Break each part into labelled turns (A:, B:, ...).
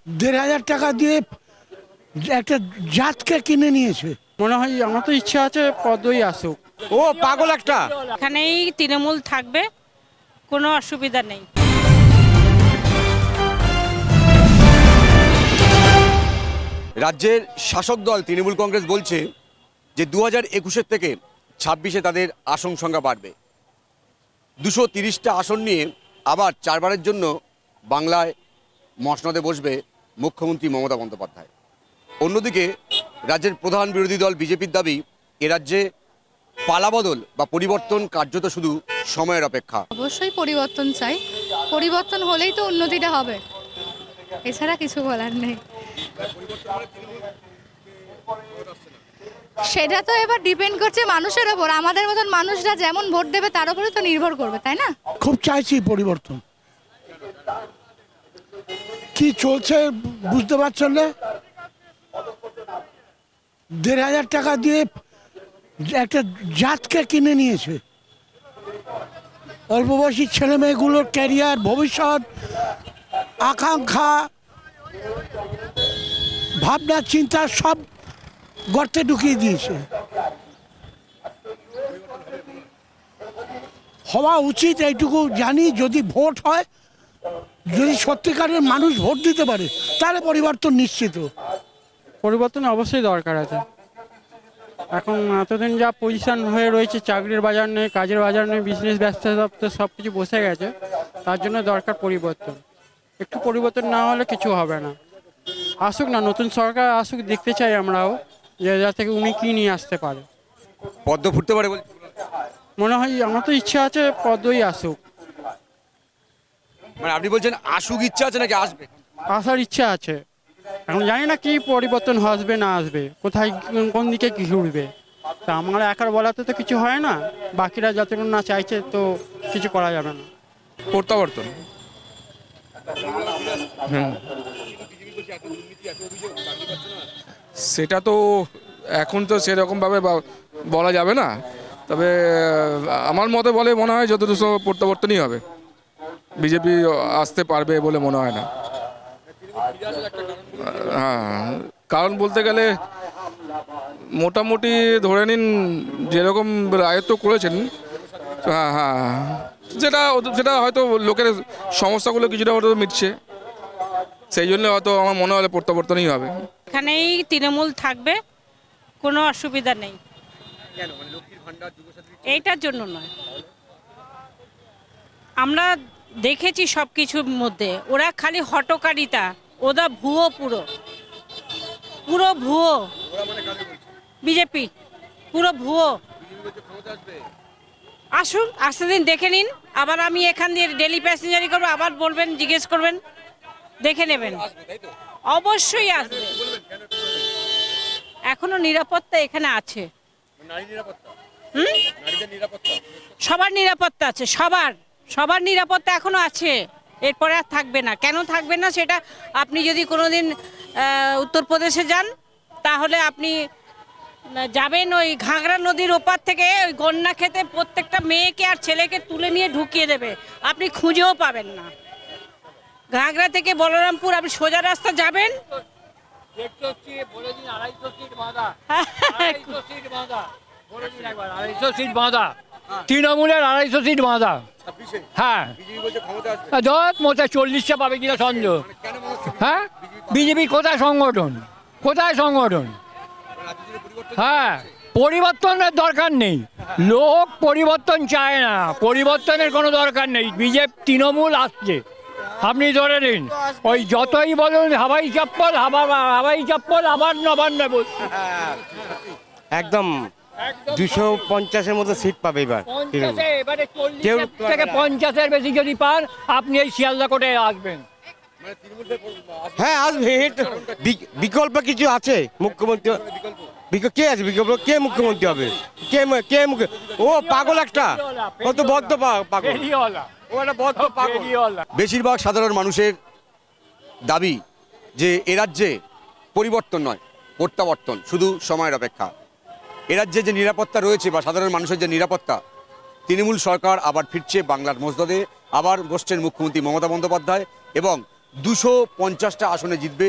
A: 1,500 টাকা দিয়ে একটা জাতকে কিনে নিয়েছে।
B: মনে হয় আমার তো ইচ্ছা আছে পদ্মই আসুক।
C: ও পাগল একটা।
D: এখানেই তৃণমূল থাকবে, কোনো অসুবিধা নেই।
C: রাজ্যের শাসক দল তৃণমূল কংগ্রেস বলছে যে 2021-এর থেকে 26-এ তাদের আসন সংখ্যা বাড়বে। 230টা আসন নিয়ে আবার 4বারের জন্য বাংলায় মসনদে বসবে মুখ্যমন্ত্রী মমতা বন্দ্যোপাধ্যায়। অন্যদিকে রাজ্যের প্রধান বিরোধী দল বিজেপির দাবি এ রাজ্যে পালাবদল বা পরিবর্তন কার্যত শুধু সময়ের অপেক্ষা।
E: অবশ্যই পরিবর্তন চাই, পরিবর্তন হলেই তো উন্নতিটা হবে, এছাড়া কিছু বলার নেই। সেটা তো এবার ডিপেন্ড করছে মানুষের ওপর, আমাদের মতন মানুষরা যেমন ভোট দেবে তার উপরে তো নির্ভর করবে, তাই না?
A: খুব চাইছি পরিবর্তন। কি চলছে বুঝতে পারছেন না? 1,500 টাকা দিয়ে একটা জাতকে কিনে নিয়েছে। অল্প বয়সী ছেলে মেয়েগুলোর ক্যারিয়ার, ভবিষ্যৎ, আকাঙ্ক্ষা, ভাবনা চিন্তা সব গর্তে ঢুকিয়ে দিয়েছে। হওয়া উচিত এইটুকু জানি, যদি ভোট হয়, যদি সত্যিকারের মানুষ ভোট দিতে পারে তাহলে পরিবর্তন নিশ্চিত।
B: পরিবর্তন অবশ্যই দরকার আছে। এখন এতদিন যা পজিশন হয়ে রয়েছে, চাকরির বাজার নেই, কাজের বাজার নেই, বিজনেস ব্যবসা সব কিছু বসে গেছে, তার জন্য দরকার পরিবর্তন। একটু পরিবর্তন না হলে কিছু হবে না। আসুক না, নতুন সরকার আসুক, দেখতে চাই আমরাও যে যা থেকে উনি কী নিয়ে আসতে পারে।
C: পদ্ম ফুটতে পারে বলছে।
B: মনে হয় আমার তো ইচ্ছা আছে পদ্মই আসুক।
C: মানে আপনি বলছেন আসুক ইচ্ছা আছে নাকি আসবে?
B: আসার ইচ্ছা আছে। এখন জানি না কি পরিবর্তন আসবে না আসবে, কোথায় কোন দিকে কি ঘুরবে। তা আমার একার বলাতে তো কিছু হয় না, বাকিরা যতক্ষণ না চাইছে তো কিছু করা যাবে না।
F: প্রত্যাবর্তন। সেটা তো এখন তো সেরকমভাবে বলা যাবে না, তবে আমার মতে বলে মনে হয় যতটুকু সময় প্রত্যাবর্তনই হবে, বিজেপি আসতে পারবে বলে মনে হয় না। হ্যাঁ, কারণ বলতে গেলে মোটামুটি ধরে নিন যেরকম রায়ত্ব করেছেন, হ্যাঁ হ্যাঁ, যেটা হয়তো লোকের সমস্যাগুলো কিছুটা হয়তো মিটছে, সেই জন্য হয়তো আমার মনে হয় প্রত্যাবর্তনই হবে।
D: এখানেই তৃণমূল থাকবে, কোনো অসুবিধা নেই। এইটার জন্য নয়, আমরা দেখেছি সব কিছুর মধ্যে ওরা খালি হটকারিতা, ওরা ভুয়ো, পুরো পুরো ভুয়ো। বিজেপি পুরো ভুয়ো। আসুন, আসতে দিন, দেখে নিন। আবার আমি এখান দিয়ে ডেলি প্যাসেঞ্জারি করবো, আবার বলবেন, জিজ্ঞেস করবেন, দেখে নেবেন। অবশ্যই আসবে। এখনো নিরাপত্তা এখানে আছে। সবার নিরাপত্তা আছে, সবার নিরাপত্তা এখনো আছে। এরপরে আর থাকবে না। কেন থাকবে না সেটা আপনি যদি কোনোদিন উত্তরপ্রদেশে যান, তাহলে আপনি যাবেন ওই ঘাগরা নদীর ওপার থেকে, ওই গন্না খেতে প্রত্যেকটা মেয়েকে আর ছেলেকে তুলে নিয়ে ঢুকিয়ে দেবে, আপনি খুঁজেও পাবেন না। ঘাগরা থেকে বলরামপুর আপনি সোজা রাস্তা যাবেন,
G: তৃণমূলের 250 সিট বাঁধা। হ্যাঁ, 40টা পাবে কিনা সন্দেহ। হ্যাঁ, বিজেপি কোথায় সংগঠন, কোথায় সংগঠন? হ্যাঁ, পরিবর্তনের দরকার নেই, লোক পরিবর্তন চায় না, পরিবর্তনের কোনো দরকার নেই। বিজেপি তৃণমূল আসছে, আপনি ধরে নিন। ওই যতই বলুন হাওয়াই চপ্পল আবার নবান্ন বলছে।
C: একদম 250-এর মতো সিট পাবে এবার।
G: এবারে 40 থেকে 50-এর বেশি যদি পান, আপনি এই শিয়ালদা কোটে আসবেন।
C: হ্যাঁ আসবে। বিকল্প কিছু আছে? মুখ্যমন্ত্রী কে আছে? বিকল্প কে মুখ্যমন্ত্রী হবে? ও পাগল একটা, ও তো বদ্ধ পাগল। বেশিরভাগ সাধারণ মানুষের দাবি যে এ রাজ্যে পরিবর্তন নয়, প্রত্যাবর্তন, শুধু সময়ের অপেক্ষা। এ রাজ্যে যে নিরাপত্তা রয়েছে বা সাধারণ মানুষের যে নিরাপত্তা, তৃণমূল সরকার আবার ফিরছে বাংলার মসনদে, আবার বসছেন মুখ্যমন্ত্রী মমতা বন্দ্যোপাধ্যায় এবং 250টা আসনে জিতবে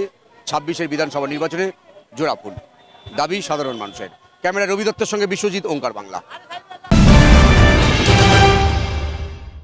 C: 26-এর বিধানসভা নির্বাচনে জোড়াফুল। দাবি সাধারণ মানুষের। ক্যামেরা রবি দত্তের সঙ্গে বিশ্বজিৎ, ওঙ্কার বাংলা।